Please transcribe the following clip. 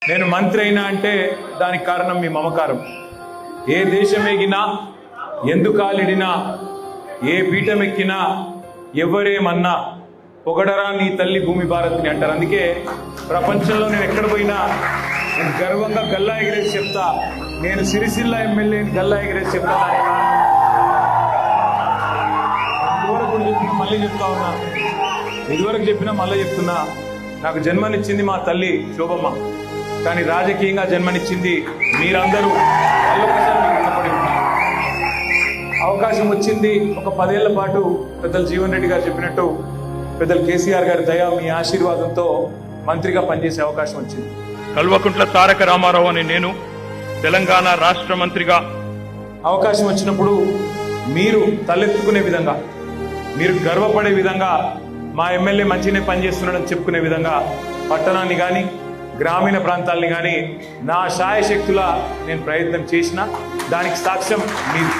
నేను మంత్రి అయినా అంటే దానికి కారణం మీ మమకారం. ఏ దేశం ఎగినా, ఎందు కాలిడినా, ఏ పీఠం ఎక్కినా, ఎవరేమన్నా పొగడరా నీ తల్లి భూమి భారత్ని అంటారు. అందుకే ప్రపంచంలో నేను ఎక్కడ పోయినా నేను గర్వంగా గల్లా ఎగిరేసి చెప్తా, నేను సిరిసిల్ల ఎమ్మెల్యేని గల్లా ఎగిరేసి చెప్తా. మళ్ళీ చెప్తా ఉన్నా, ఇదివరకు చెప్పినా మళ్ళీ చెప్తున్నా, నాకు జన్మనిచ్చింది మా తల్లి శోభమ్మ, కానీ రాజకీయంగా జన్మనిచ్చింది మీరందరూ. అవకాశం వచ్చింది ఒక 10 ఏళ్ల పాటు. పెద్దలు జీవన్ రెడ్డి గారు చెప్పినట్టు పెద్దలు కేసీఆర్ గారి దయ, మీ ఆశీర్వాదంతో మంత్రిగా పనిచేసే అవకాశం వచ్చింది. కల్వకుంట్ల తారక రామారావు అని నేను తెలంగాణ రాష్ట్ర మంత్రిగా అవకాశం వచ్చినప్పుడు మీరు తలెత్తుకునే విధంగా, మీరు గర్వపడే విధంగా, మా ఎమ్మెల్యే మంచిగానే పనిచేస్తున్నాడని చెప్పుకునే విధంగా పట్టణాన్ని కానీ గ్రామీణ ప్రాంతాలని కానీ నా శాయశక్తులా నేను ప్రయత్నం చేసిన. దానికి సాక్ష్యం మీరు.